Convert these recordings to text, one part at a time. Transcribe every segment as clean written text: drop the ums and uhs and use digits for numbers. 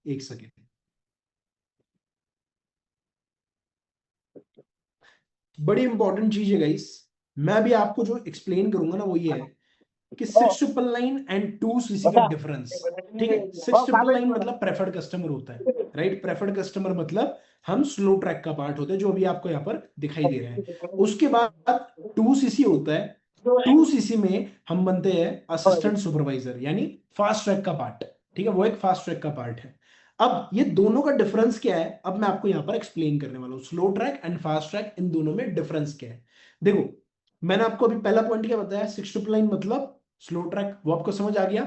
एक सेकेंड। बड़ी इंपॉर्टेंट चीज है गाइस, मैं भी आपको जो एक्सप्लेन करूंगा ना वो ये है कि 699 एंड 2cc का डिफरेंस। ठीक है, 699 मतलब प्रेफर्ड कस्टमर होता है, राइट। प्रेफर्ड कस्टमर मतलब हम स्लो ट्रैक का पार्ट होता है, जो अभी आपको यहाँ पर दिखाई दे रहा है। उसके बाद 2cc होता है। 2cc में हम बनते हैं असिस्टेंट सुपरवाइजर, यानी फास्ट ट्रैक का पार्ट। ठीक है, वो एक फास्ट ट्रैक का पार्ट है। अब ये दोनों का डिफरेंस क्या है, अब मैं आपको यहाँ पर एक्सप्लेन करने वाला हूँ। Slow track and fast track, इन दोनों में डिफरेंस क्या है। देखो, मैंने आपको अभी पहला पॉइंट क्या बताया, 699 मतलब स्लो ट्रैक, वो आपको समझ आ गया।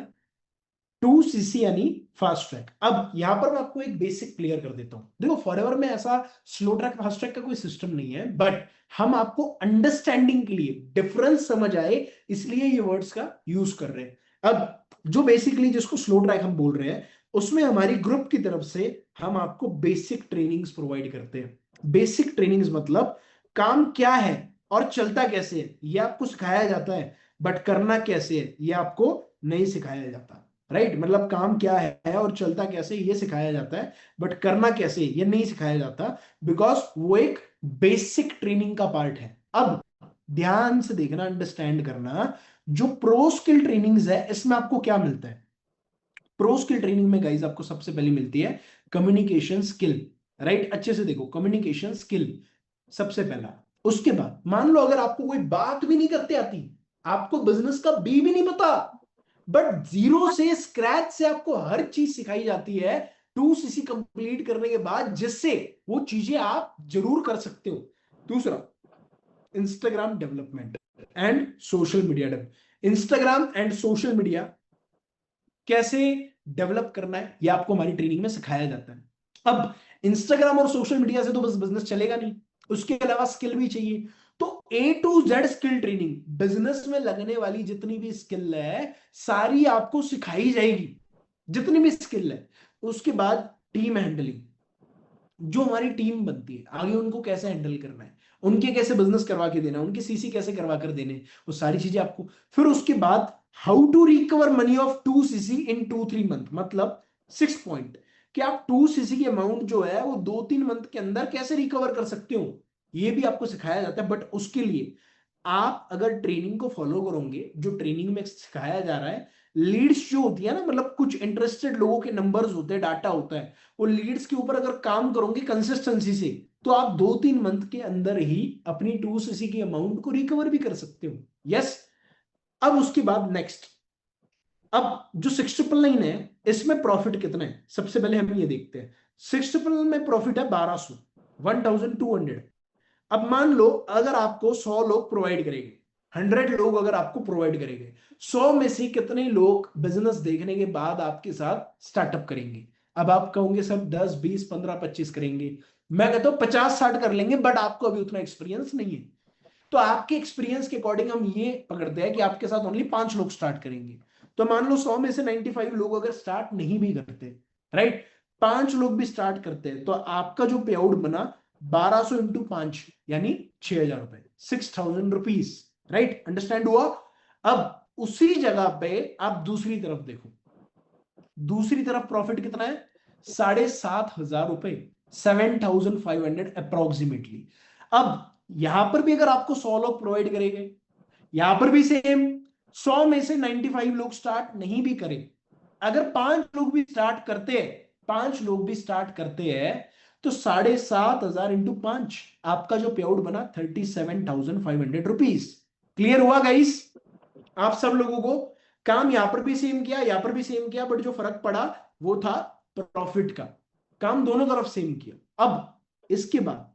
2cc यानी फास्ट ट्रैक। अब यहां पर मैं आपको एक बेसिक क्लियर कर देता हूं। देखो, फॉरएवर में ऐसा स्लो ट्रैक फास्ट ट्रैक का कोई सिस्टम नहीं है, बट हम आपको अंडरस्टैंडिंग के लिए, डिफरेंस समझ आए इसलिए ये वर्ड्स का यूज कर रहे हैं। अब जो बेसिकली जिसको स्लो ट्रैक हम बोल रहे हैं, उसमें हमारी ग्रुप की तरफ से हम आपको बेसिक ट्रेनिंग्स प्रोवाइड करते हैं। बेसिक ट्रेनिंग्स मतलब काम क्या है और चलता कैसे है ये आपको सिखाया जाता है, बट करना कैसे है ये आपको नहीं सिखाया जाता। राइट, मतलब काम क्या है और चलता कैसे ये सिखाया जाता है, बट करना कैसे ये नहीं सिखाया जाता, बिकॉज वो एक बेसिक ट्रेनिंग का पार्ट है। अब ध्यान से देखना, अंडरस्टैंड करना, जो प्रो स्किल ट्रेनिंग्स है इसमें आपको क्या मिलता है। प्रो स्किल ट्रेनिंग में गाइज आपको सबसे पहले मिलती है कम्युनिकेशन स्किल। राइट, अच्छे से देखो, कम्युनिकेशन स्किल सबसे पहला। उसके बाद मान लो अगर आपको कोई बात भी नहीं करते आती, आपको बिजनेस का भी नहीं पता, बट जीरो से, स्क्रैच से आपको हर चीज सिखाई जाती है 2cc कंप्लीट करने के बाद, जिससे वो चीजें आप जरूर कर सकते हो। दूसरा, Instagram development and social media develop. Instagram and social media कैसे डेवलप करना है ये आपको हमारी ट्रेनिंग में सिखाया जाता है। अब इंस्टाग्राम और सोशल मीडिया से तो बस बिजनेस चलेगा नहीं, उसके अलावा स्किल भी चाहिए। तो A to Z skill training, business में लगने वाली जितनी भी स्किल है सारी आपको सिखाई जाएगी, जितनी भी स्किल है। उसके बाद टीम हैंडलिंग, जो हमारी टीम बनती है आगे उनको कैसे हैंडल करना है, उनके कैसे बिजनेस करवा के देना है, उनके सीसी कैसे करवा कर देने, वो सारी चीजें आपको। फिर उसके बाद how to recover money of 2cc in 2-3 month, मतलब 6 पॉइंट, कि आप 2cc की अमाउंट जो है वो 2-3 मंथ के अंदर कैसे रिकवर कर सकते हो, ये भी आपको सिखाया जाता है। बट उसके लिए आप अगर ट्रेनिंग को फॉलो करोगे, जो ट्रेनिंग में सिखाया जा रहा है, लीड्स जो होती है ना, मतलब कुछ इंटरेस्टेड लोगों के नंबर्स होते हैं, डाटा होता है, वो लीड्स के ऊपर अगर काम करोगे कंसिस्टेंसी से, तो आप 2-3 मंथ के अंदर ही अपनी 2cc की अमाउंट को रिकवर भी कर सकते हो। यस। अब उसके बाद नेक्स्ट, अब जो 699 है इसमें प्रॉफिट कितना है, सबसे पहले हम ये देखते हैं। 699 में प्रॉफिट है 1200, 1200। अब मान लो अगर आपको 100 लोग प्रोवाइड करेंगे, 100 लोग अगर आपको प्रोवाइड करेंगे, 100 में से कितने लोग बिजनेस देखने के बाद आपके साथ स्टार्टअप करेंगे। अब आप कहोगे सर 10, 20, 15, 25 करेंगे। मैं कहता हूं 50-60 कर लेंगे, बट आपको अभी उतना एक्सपीरियंस नहीं है, तो आपके एक्सपीरियंस के अकॉर्डिंग हम ये पकड़ते हैं कि आपके साथ ओनली 5 लोग स्टार्ट करेंगे। तो मान लो 100 में से 95 लोग अगर स्टार्ट नहीं भी करते, राइट, 5 लोग भी स्टार्ट करते हैं, तो आपका जो पे आउट बना 1200 इंटू 5 यानी 6,000 रुपए, 6,000 रुपीज। राइट, अंडरस्टैंड हुआ। अब उसी जगह पे आप दूसरी तरफ देखो, दूसरी तरफ प्रॉफिट कितना है, 7,500 रुपए, 7,500 अप्रोक्सीमेटली। अब यहां पर भी अगर आपको 100 लोग प्रोवाइड करेंगे, यहां पर भी सेम, 100 में से 95 लोग स्टार्ट नहीं भी करें, अगर 5 लोग भी स्टार्ट करते हैं, 5 लोग भी स्टार्ट करते हैं, तो 7,500 इंटू 5, आपका जो पे आउट बना 37,500 रुपीज। क्लियर हुआ गाइस आप सब लोगों को। काम यहां पर भी सेम किया, यहां पर भी सेम किया, बट जो फर्क पड़ा वो था प्रॉफिट का। काम दोनों तरफ सेम किया। अब इसके बाद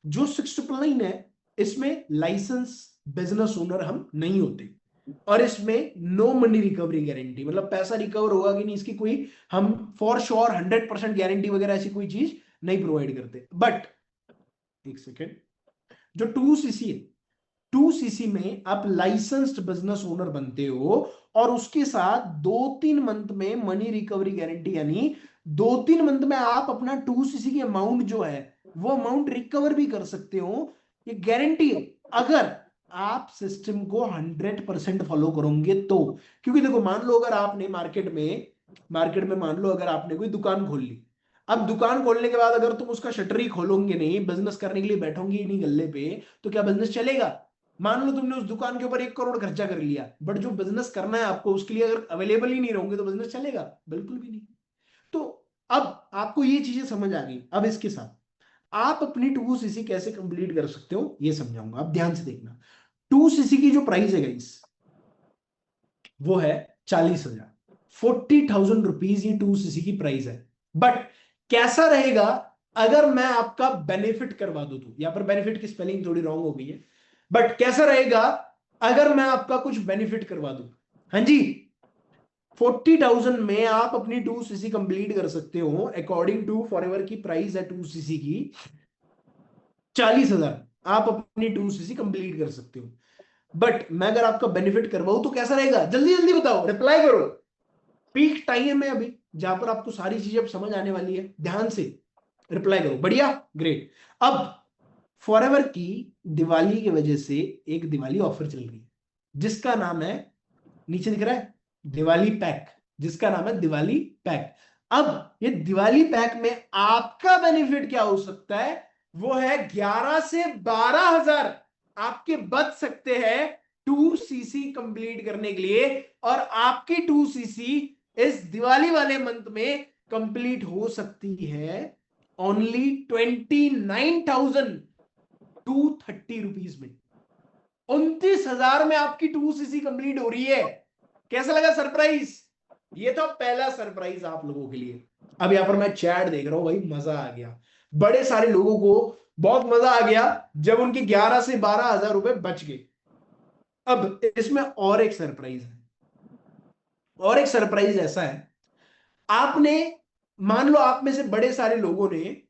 जो 699 है, इसमें लाइसेंस बिजनेस ओनर हम नहीं होते, और इसमें नो मनी रिकवरी गारंटी, मतलब पैसा रिकवर होगा कि नहीं इसकी कोई हम फॉर श्योर 100% गारंटी वगैरह ऐसी कोई चीज नहीं प्रोवाइड करते। बट एक सेकेंड, जो 2cc है, 2cc में आप लाइसेंस्ड बिजनेस ओनर बनते हो, और उसके साथ 2-3 मंथ में मनी रिकवरी गारंटी, यानी 2-3 मंथ में आप अपना 2cc की अमाउंट जो है वो अमाउंट रिकवर भी कर सकते हो, ये गारंटी है, अगर आप सिस्टम को 100% फॉलो करोगे तो। क्योंकि देखो, मान लो अगर आपने मार्केट में मार्केट में मान लो अगर आपने कोई दुकान खोल ली, अब दुकान खोलने के बाद अगर तुम उसका शटर ही खोलोगे नहीं, बिजनेस करने के लिए बैठोगे ही नहीं गल्ले पे, तो क्या बिजनेस चलेगा? मान लो तुमने उस दुकान के ऊपर 1 करोड़ खर्चा कर लिया, बट जो बिजनेस करना है आपको उसके लिए अगर अवेलेबल ही नहीं रहोगे तो बिजनेस चलेगा? बिल्कुल भी नहीं। तो अब आपको ये चीजें समझ आ गई। अब इसके साथ आप अपनी 2cc कैसे कंप्लीट कर सकते हो ये समझाऊंगा, आप ध्यान से देखना। 2cc की जो प्राइस है गाइस वो है 40,000, 40,000 रुपीज ये 2cc की प्राइस है। बट कैसा रहेगा अगर मैं आपका बेनिफिट करवा दूं तो, यहां पर बेनिफिट की स्पेलिंग थोड़ी रॉन्ग हो गई है, बट कैसा रहेगा अगर मैं आपका कुछ बेनिफिट करवा दूं? हाँ जी, 40,000 में आप अपनी 2cc कंप्लीट कर सकते हो। अकॉर्डिंग टू फॉरएवर की प्राइस है 2cc की 40,000, आप अपनी 2cc कंप्लीट कर सकते हो। बट मैं अगर आपका बेनिफिट करवाऊं तो कैसा रहेगा? जल्दी जल्दी बताओ, रिप्लाई करो। पीक टाइम है अभी जहां पर आपको सारी चीजें अब समझ आने वाली है, ध्यान से रिप्लाई करो। बढ़िया, ग्रेट। अब फॉरएवर की दिवाली की वजह से एक दिवाली ऑफर चल रही है जिसका नाम है, नीचे दिख रहा है, दिवाली पैक, जिसका नाम है दिवाली पैक। अब ये दिवाली पैक में आपका बेनिफिट क्या हो सकता है? वो है 11 से 12,000 आपके बच सकते हैं 2cc कंप्लीट करने के लिए, और आपकी 2cc इस दिवाली वाले मंथ में कंप्लीट हो सकती है ओनली 29,230 में। 29,000 में आपकी 2cc कंप्लीट हो रही है। कैसा लगा सरप्राइज? ये तो पहला सरप्राइज आप लोगों के लिए। अब यहां पर मैं चैट देख रहा हूं भाई, मजा आ गया, बड़े सारे लोगों को बहुत मजा आ गया जब उनके 11 से 12,000 रुपए बच गए। अब इसमें और एक सरप्राइज है, और एक सरप्राइज ऐसा है, आपने, मान लो आप में से बड़े सारे लोगों ने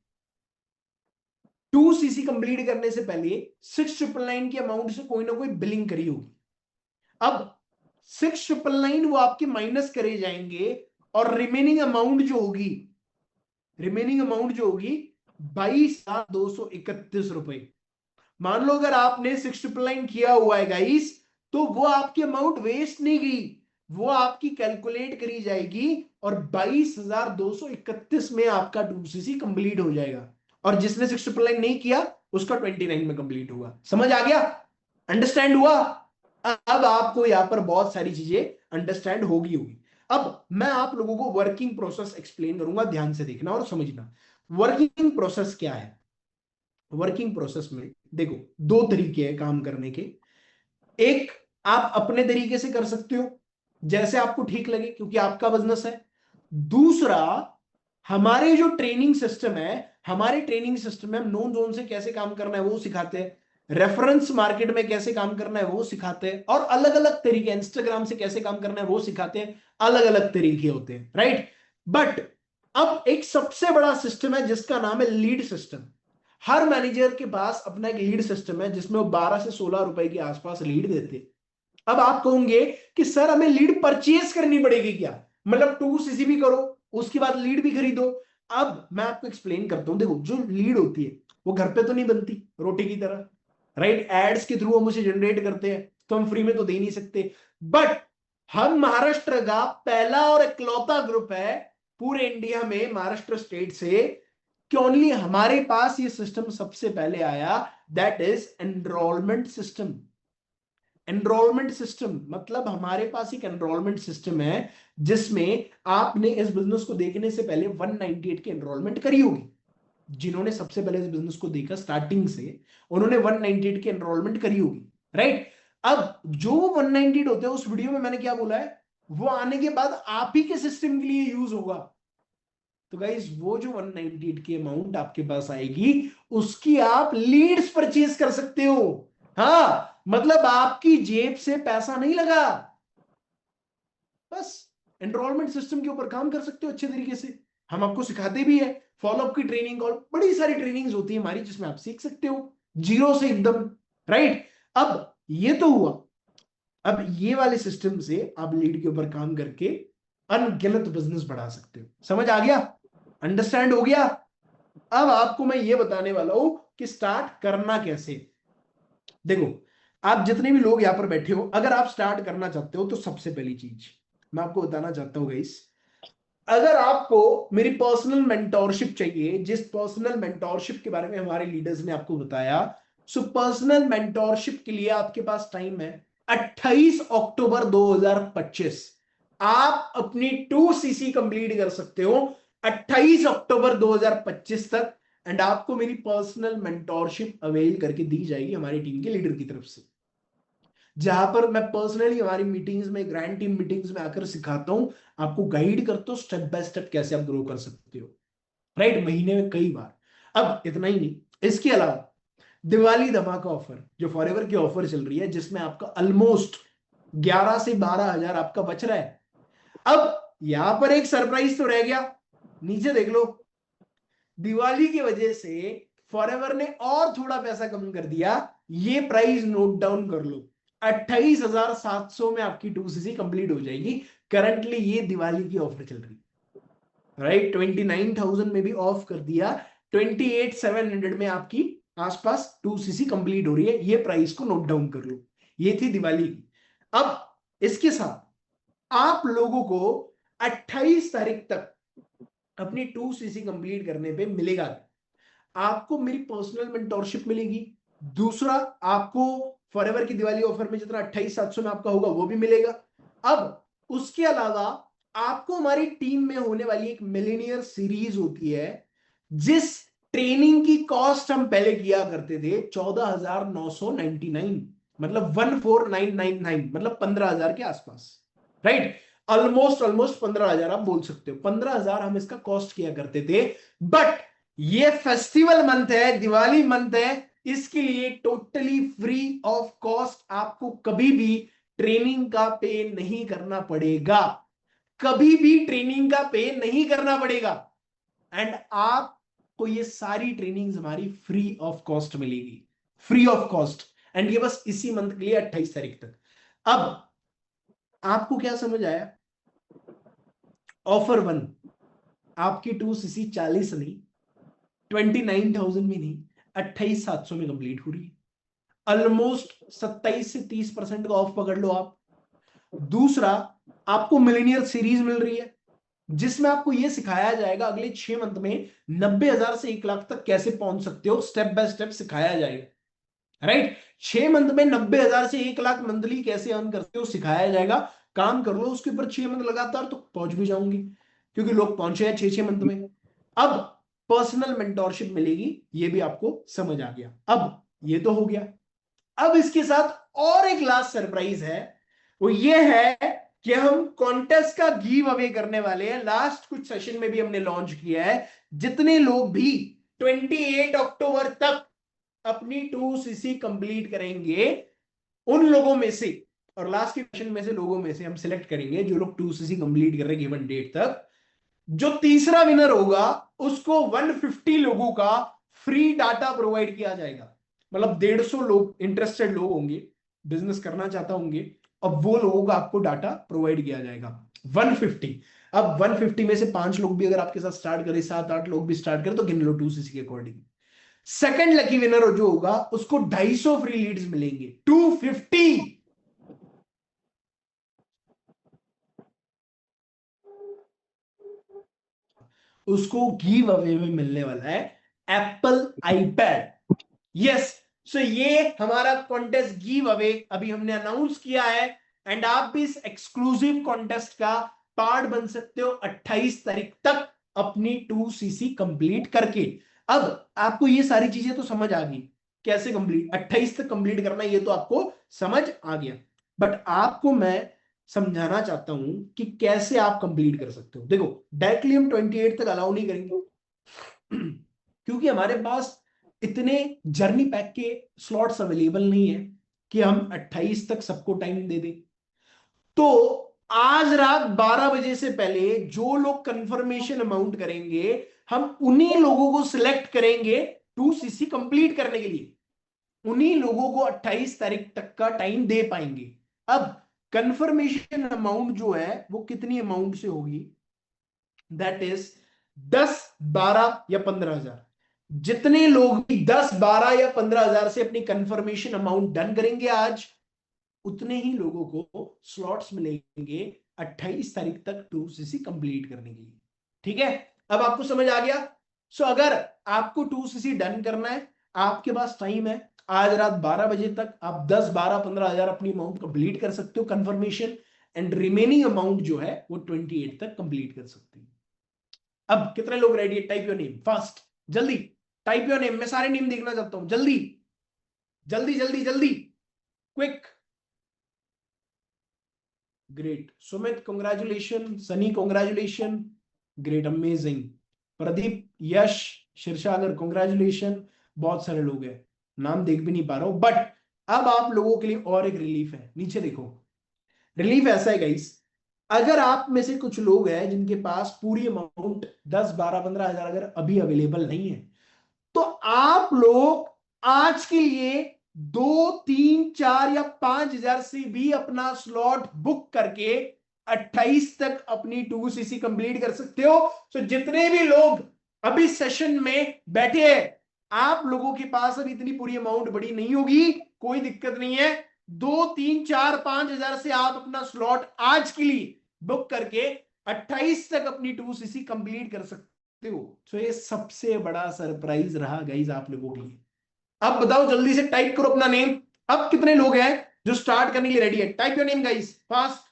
2cc कंप्लीट करने से पहले 6,999 के अमाउंट से कोई ना कोई बिलिंग करी होगी। अब 6,999 वो आपके माइनस करे जाएंगे और रिमेनिंग अमाउंट जो होगी, रिमेनिंग अमाउंट जो होगी 22,231 रुपए। मान लो अगर आपने 6,999 किया हुआ है गाइस, तो वो आपकी अमाउंट वेस्ट नहीं गई, वो आपकी कैलकुलेट करी जाएगी और 22,231 में आपका 2cc कंप्लीट हो जाएगा। और जिसने 6,999 नहीं किया उसका 29 में कंप्लीट होगा। समझ आ गया? अंडरस्टैंड हुआ? अब आपको यहां पर बहुत सारी चीजें अंडरस्टैंड होगी। अब मैं आप लोगों को वर्किंग प्रोसेस एक्सप्लेन करूंगा, ध्यान से देखना और समझना। वर्किंग प्रोसेस क्या है? वर्किंग प्रोसेस में देखो दो तरीके हैं काम करने के। एक, आप अपने तरीके से कर सकते हो जैसे आपको ठीक लगे क्योंकि आपका बिजनेस है। दूसरा, हमारे जो ट्रेनिंग सिस्टम है, हमारे ट्रेनिंग सिस्टम में हम नोन जोन से कैसे काम करना है वो सिखाते हैं, रेफरेंस मार्केट में कैसे काम करना है वो सिखाते हैं, और अलग अलग तरीके, इंस्टाग्राम से कैसे काम करना है वो सिखाते हैं। अलग अलग तरीके होते हैं, राइट? बट अब एक सबसे बड़ा सिस्टम है जिसका नाम है लीड सिस्टम। हर मैनेजर के पास अपना एक लीड सिस्टम है जिसमें वो 12 से 16 रुपए के आसपास लीड देते। अब आप कहोगे कि सर हमें लीड परचेज करनी पड़ेगी क्या? मतलब 2cc भी करो उसके बाद लीड भी खरीदो। अब मैं आपको एक्सप्लेन करता हूं। देखो जो लीड होती है वो घर पे तो नहीं बनती रोटी की तरह, राइट? एड्स के थ्रू हम उसे जनरेट करते हैं तो हम फ्री में तो दे नहीं सकते। बट हम महाराष्ट्र का पहला और इकलौता ग्रुप है पूरे इंडिया में, महाराष्ट्र स्टेट से, कि ओनली हमारे पास ये सिस्टम सबसे पहले आया, that is enrolment system. Enrolment system मतलब हमारे पास एक एनरोलमेंट सिस्टम है जिसमें आपने इस बिजनेस को देखने से पहले 198 की एनरोलमेंट करी होगी। जिन्होंने सबसे पहले इस बिजनेस को देखा स्टार्टिंग से, उन्होंने 198 की एनरोलमेंट करी होगी, राइट? अब जो 198 होते हैं, उस वीडियो में मैंने क्या बोला है, वो आने के बाद आप ही के सिस्टम के लिए यूज होगा। तो गाइस वो जो 198 की अमाउंट आपके पास आएगी उसकी आप लीड्स परचेज कर सकते हो। हाँ, मतलब आपकी जेब से पैसा नहीं लगा, बस एनरोलमेंट सिस्टम के ऊपर काम कर सकते हो अच्छे तरीके से। हम आपको सिखाते भी है, फॉलोअप की ट्रेनिंग और बड़ी सारी ट्रेनिंग्स होती है हमारी जिसमें आप सीख सकते हो जीरो से एकदम, राइट? अब ये तो हुआ। अब ये वाले सिस्टम से आप लीड के ऊपर काम करके अनगिनत बिजनेस बढ़ा सकते हो। समझ आ गया? अंडरस्टैंड हो गया? अब आपको मैं ये बताने वाला हूं कि स्टार्ट करना कैसे। देखो आप जितने भी लोग यहां पर बैठे हो, अगर आप स्टार्ट करना चाहते हो तो सबसे पहली चीज मैं आपको बताना चाहता हूं गाइस, अगर आपको मेरी पर्सनल मेंटोरशिप चाहिए, जिस पर्सनल मेंटोरशिप के बारे में हमारे लीडर्स ने आपको बताया, सो पर्सनल मेंटोरशिप के लिए आपके पास टाइम है 28 अक्टूबर 2025। आप अपनी 2cc कंप्लीट कर सकते हो 28 अक्टूबर 2025 तक, एंड आपको मेरी पर्सनल मेंटोरशिप अवेल करके दी जाएगी हमारी टीम के लीडर की तरफ से, जहां पर मैं पर्सनली हमारी मीटिंग्स में, ग्रैंड टीम मीटिंग्स में आकर सिखाता हूं, आपको गाइड करता हूं स्टेप बाय स्टेप कैसे आप ग्रो कर सकते हो, राइट, महीने में कई बार। अब इतना ही नहीं, इसके अलावा दिवाली धमाका ऑफर जो फॉरएवर की ऑफर चल रही है, जिसमें आपका ऑलमोस्ट 11 से 12 हजार आपका बच रहा है। अब यहां पर एक सरप्राइज तो रह गया, नीचे देख लो, दिवाली की वजह से फॉरएवर ने और थोड़ा पैसा कम कर दिया, ये प्राइस नोट डाउन कर लो, 28,700 में आपकी 2cc कंप्लीट हो जाएगी। करंटली ये दिवाली की ऑफर चल रही है, राइट, 29,000 में भी ऑफ कर दिया, 28,700 में आपकी आसपास 2cc कंप्लीट हो रही है, ये प्राइस को नोट डाउन कर लो। ये थी दिवाली की। अब इसके साथ आप लोगों को 28 तारीख तक अपनी 2cc कंप्लीट करने पे मिलेगा, आपको मेरी पर्सनल मेंटोरशिप मिलेगी, दूसरा आपको फॉरएवर की दिवाली ऑफर में जितना 28,700 में आपका होगा वो भी मिलेगा। अब उसके अलावा आपको हमारी टीम में होने वाली एक मिलेनियर सीरीज होती है, जिस ट्रेनिंग की कॉस्ट हम पहले किया करते थे 14,999, मतलब 14,999, मतलब 15,000 के आसपास, राइट, ऑलमोस्ट ऑलमोस्ट 15,000 आप बोल सकते हो, 15,000 हम इसका कॉस्ट किया करते थे। बट ये फेस्टिवल मंथ है, दिवाली मंथ है, इसके लिए टोटली फ्री ऑफ कॉस्ट, आपको कभी भी ट्रेनिंग का पे नहीं करना पड़ेगा, कभी भी ट्रेनिंग का पे नहीं करना पड़ेगा, एंड आपको ये सारी ट्रेनिंग्स हमारी फ्री ऑफ कॉस्ट मिलेगी, फ्री ऑफ कॉस्ट, एंड ये बस इसी मंथ के लिए 28 तारीख तक। अब आपको क्या समझ आया? ऑफर 1, आपकी 2cc 40 नहीं, 29,000 में नहीं, 28,700 में कंप्लीट हो रही है, ऑलमोस्ट 27 से 30% का ऑफ पकड़ लो आप। दूसरा, आपको मिलेनियर सीरीज मिल रही है, जिसमें आपको यह सिखाया जाएगा अगले 6 मंथ में 90,000 से 1 लाख तक कैसे पहुंच सकते हो, स्टेप बाय स्टेप सिखाया जाएगा, राइट। 6 मंथ में 90,000 से 1 लाख मंथली कैसे अर्न करते हो सिखाया जाएगा, काम कर लो उसके ऊपर 6 मंथ लगातार, तो पहुंच भी जाओगे, क्योंकि लोग पहुंचे हैं 6-6 मंथ में। अब पर्सनल मेंटोरशिप मिलेगी, ये भी आपको समझ आ गया। अब ये तो हो गया, अब इसके साथ और एक लास्ट सरप्राइज है, वो ये है कि हम कॉन्टेस्ट का गिव अवे करने वाले हैं। लास्ट कुछ सेशन में भी हमने लॉन्च किया है, जितने लोग भी 28 अक्टूबर तक अपनी 2cc कंप्लीट करेंगे, उन लोगों में से, और लास्ट के सेशन में से लोगों में से हम सिलेक्ट करेंगे जो लोग 2cc कंप्लीट कर रहे हैं गिवन डेट तक, जो तीसरा विनर होगा उसको 150 लोगों का फ्री डाटा प्रोवाइड किया जाएगा। मतलब 150 लोग इंटरेस्टेड लोग होंगे, बिजनेस करना चाहता होंगे, अब वो लोगों का आपको डाटा प्रोवाइड किया जाएगा 150। अब 150 में से 5 लोग भी अगर आपके साथ स्टार्ट करें, 7-8 लोग भी स्टार्ट करें, तो गिन लो 2cc के अकॉर्डिंग। सेकंड लकी विनर जो होगा उसको 250 फ्री लीड्स मिलेंगे, 250। उसको गिव अवे में मिलने वाला है एप्पल आईपैड। यस, सो ये हमारा कॉन्टेस्ट गिव अवे अभी हमने अनाउंस किया है, एंड आप भी इस एक्सक्लूसिव कॉन्टेस्ट का पार्ट बन सकते हो 28 तारीख तक अपनी 2cc कंप्लीट करके। अब आपको ये सारी चीजें तो समझ आ गई, कैसे कंप्लीट 28 तक कंप्लीट करना, ये तो आपको समझ आ गया, बट आपको मैं समझाना चाहता हूं कि कैसे आप कंप्लीट कर सकते हो। देखो, डायरेक्टली हम 28 तक अलाउ नहीं करेंगे, क्योंकि हमारे पास इतने जर्नी पैक के स्लॉट्स अवेलेबल नहीं है कि हम 28 तक सबको टाइम दे दें। तो आज रात 12 बजे से पहले जो लोग कंफर्मेशन अमाउंट करेंगे, हम उन्हीं लोगों को सिलेक्ट करेंगे 2cc कंप्लीट करने के लिए, उन्हीं लोगों को 28 तारीख तक का टाइम दे पाएंगे। अब कंफर्मेशन अमाउंट जो है वो कितनी अमाउंट से होगी, दैट इज 10, 12 या 15,000। जितने लोग भी 10, 12 या 15,000 से अपनी कंफर्मेशन अमाउंट डन करेंगे आज, उतने ही लोगों को स्लॉट्स मिलेंगे 28 तारीख तक 2cc कंप्लीट करने के लिए। ठीक है, अब आपको समझ आ गया। सो अगर आपको 2cc डन करना है, आपके पास टाइम है, आज रात 12 बजे तक आप 10 12 15 हजार अपनी अमाउंट कंप्लीट कर सकते हो कंफर्मेशन, एंड रिमेनिंग अमाउंट जो है वो 28 तक कंप्लीट कर सकते हो। अब कितने लोग रेडी है? टाइप योर नेम फास्ट, जल्दी टाइप योर नेम, मैं सारे नेम देखना चाहता हूं, जल्दी जल्दी जल्दी जल्दी, quick. Great, Sumit congratulations, Sunny congratulations, great amazing, Pradeep, Yash, Shirsagar congratulations. बहुत सारे लोग हैं, नाम देख भी नहीं पा रहा हूं, बट अब आप लोगों के लिए और एक रिलीफ है, नीचे देखो। रिलीफ ऐसा है गाइस, अगर आप में से कुछ लोग हैं जिनके पास पूरी अमाउंट 10 12 15 हजार अगर अभी अवेलेबल नहीं है, तो आप लोग आज के लिए 2 3 4 या 5 हजार से भी अपना स्लॉट बुक करके 28 तक अपनी 2cc कंप्लीट कर सकते हो। तो जितने भी लोग अभी सेशन में बैठे हैं, आप लोगों के पास अब इतनी पूरी अमाउंट बड़ी नहीं होगी, कोई दिक्कत नहीं है। 2 3 4 5 हजार से आप अपना स्लॉट आज के लिए बुक करके 28 तक अपनी 2cc कंप्लीट कर सकते हो। तो ये सबसे बड़ा सरप्राइज रहा गाइज आप लोगों के लिए। अब बताओ, जल्दी से टाइप करो अपना नेम। अब कितने लोग हैं जो स्टार्ट करने के लिए रेडी है? Type your name guys fast.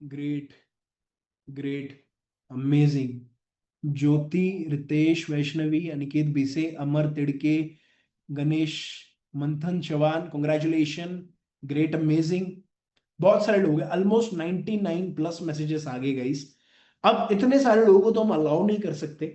Great, great, amazing. Jyoti, Ritesh, Vaishnavi, Aniket Bise, Amar Tidke, Ganesh, मंथन चौहान, कॉन्ग्रेचुलेशन, ग्रेट अमेजिंग। बहुत सारे लोग हैं, ऑलमोस्ट 99 प्लस मैसेजेस आ गए गाइस। अब इतने सारे लोगों को तो हम अलाउ नहीं कर सकते।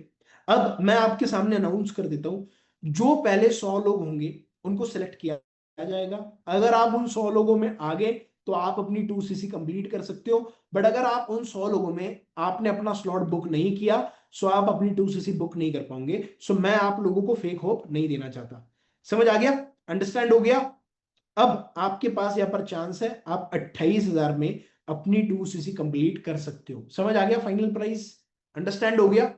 अब मैं आपके सामने अनाउंस कर देता हूं, जो पहले 100 लोग होंगे उनको सिलेक्ट किया जाएगा। अगर आप उन 100 लोगों में आ गए तो आप अपनी 2cc कंप्लीट कर सकते हो, बट अगर आप उन 100 लोगों में आपने अपना स्लॉट बुक नहीं किया, सो आप अपनी 2cc बुक नहीं कर पाओगे। सो मैं आप लोगों को फेक होप नहीं देना चाहता। समझ आ गया? अंडरस्टैंड हो गया? अब आपके पास यहां पर चांस है, आप 28,000 में अपनी 2cc कंप्लीट कर सकते हो। समझ आ गया? फाइनल प्राइस अंडरस्टैंड हो गया?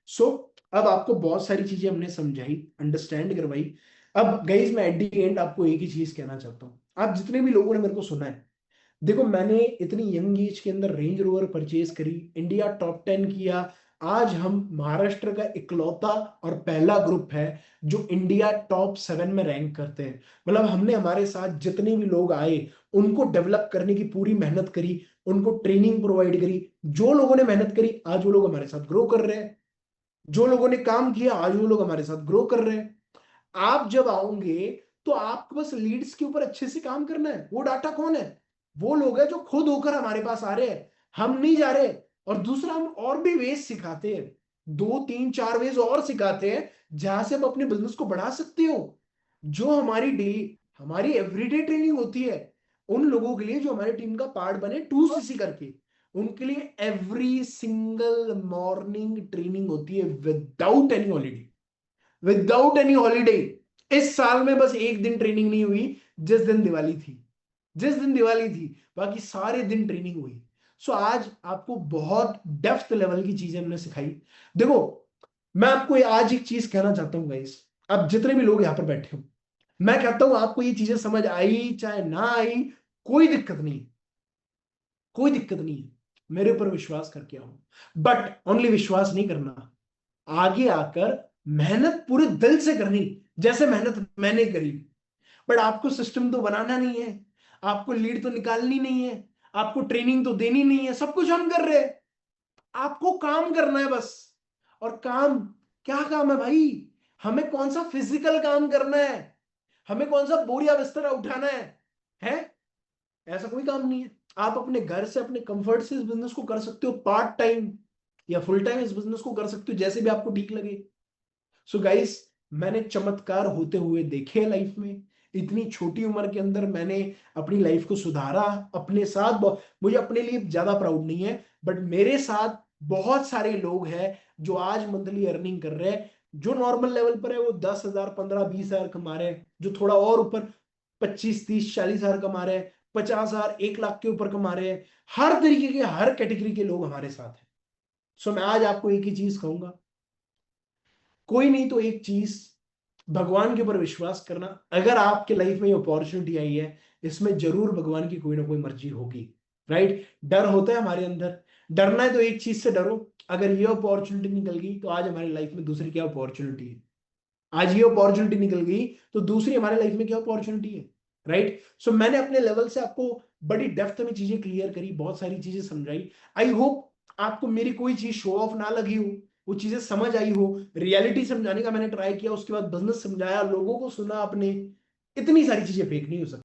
सो अब आपको बहुत सारी चीजें हमने समझाई, अंडरस्टैंड करवाई। अब गाइस मैं एट द एंड आपको एक ही चीज कहना चाहता हूं, आप जितने भी लोगों ने मेरे को सुना है, देखो मैंने इतनी यंग एज के अंदर रेंज रोवर परचेज करी, इंडिया टॉप 10 किया। आज हम महाराष्ट्र का इकलौता और पहला ग्रुप है जो इंडिया टॉप 7 में रैंक करते हैं। मतलब हमने हमारे साथ जितने भी लोग आए उनको डेवलप करने की पूरी मेहनत करी, उनको ट्रेनिंग प्रोवाइड करी। जो लोगों ने मेहनत करी आज वो लोग हमारे साथ ग्रो कर रहे हैं, जो लोगों ने काम किया आज वो लोग हमारे साथ ग्रो कर रहे हैं। आप जब आओगे तो आपको बस लीड्स के ऊपर अच्छे से काम करना है। वो डाटा कौन है? वो लोग हैं जो खुद होकर हमारे पास आ रहे हैं, हम नहीं जा रहे। और दूसरा, हम और भी वेज सिखाते हैं, 2 3 4 वेज और सिखाते हैं जहां से हम अपने बिजनेस को बढ़ा सकते हो। जो हमारी डेली, हमारी एवरीडे ट्रेनिंग होती है उन लोगों के लिए जो हमारी टीम का पार्ट बने 2cc करके, उनके लिए एवरी सिंगल मॉर्निंग ट्रेनिंग होती है without any holiday, without any holiday. इस साल में बस एक दिन ट्रेनिंग नहीं हुई, जिस दिन दिवाली थी, जिस दिन दिवाली थी, बाकी सारे दिन ट्रेनिंग हुई। सो आज आपको बहुत डेप्थ लेवल की चीजें हमने सिखाई। देखो मैं आपको आज एक चीज कहना चाहता हूं गाइस, अब जितने भी लोग यहां पर बैठे हो, मैं कहता हूं आपको ये चीजें समझ आई चाहे ना आई, कोई दिक्कत नहीं, कोई दिक्कत नहीं है। मेरे ऊपर विश्वास करके आओ, बट ओनली विश्वास नहीं करना, आगे आकर मेहनत पूरे दिल से करनी, जैसे मेहनत मैंने करी। बट आपको सिस्टम तो बनाना नहीं है, आपको लीड तो निकालनी नहीं है, आपको ट्रेनिंग तो देनी नहीं है, सब कुछ हम कर रहे हैं। आपको काम करना है बस। और काम, क्या काम है भाई? हमें कौन सा फिजिकल काम करना है, हमें कौन सा बोरिया बिस्तरा उठाना है? ऐसा कोई काम नहीं है। आप अपने घर से, अपने कंफर्ट से इस बिजनेस को कर सकते हो, पार्ट टाइम या फुल टाइम इस बिजनेस को कर सकते हो, जैसे भी आपको ठीक लगे। सो गाइस, मैंने चमत्कार होते हुए देखे लाइफ में। इतनी छोटी उम्र के अंदर मैंने अपनी लाइफ को सुधारा अपने साथ। मुझे अपने लिए ज्यादा प्राउड नहीं है, बट मेरे साथ बहुत सारे लोग हैं जो आज मंथली अर्निंग कर रहे हैं। जो नॉर्मल लेवल पर है वो 10,000 15 20,000 कमा रहे हैं, जो थोड़ा और ऊपर 25 30 40,000 कमा रहे हैं, 50,000 1 लाख के ऊपर कमा रहे हैं। हर तरीके के, हर कैटेगरी के लोग हमारे साथ हैं। सो मैं आज आपको एक ही चीज कहूंगा, कोई नहीं तो एक चीज, भगवान के ऊपर विश्वास करना। अगर आपके लाइफ में ये अपॉर्चुनिटी आई है, इसमें जरूर भगवान की कोई ना कोई मर्जी होगी। राइट? डर होता है हमारे अंदर, डरना है तो एक चीज से डरो, अगर ये अपॉर्चुनिटी निकल गई तो आज हमारी लाइफ में दूसरी क्या अपॉर्चुनिटी है, आज ये अपॉर्चुनिटी निकल गई तो दूसरी हमारे लाइफ में क्या अपॉर्चुनिटी है, राइट। सो मैंने अपने लेवल से आपको बड़ी डेप्थ में चीजें क्लियर करी, बहुत सारी चीजें समझाई। आई होप आपको मेरी कोई चीज शो ऑफ ना लगी हो, वो चीजें समझ आई हो, रियलिटी समझाने का मैंने ट्राई किया, उसके बाद बिजनेस समझाया, लोगों को सुना आपने, इतनी सारी चीजें फेक नहीं हो सकती।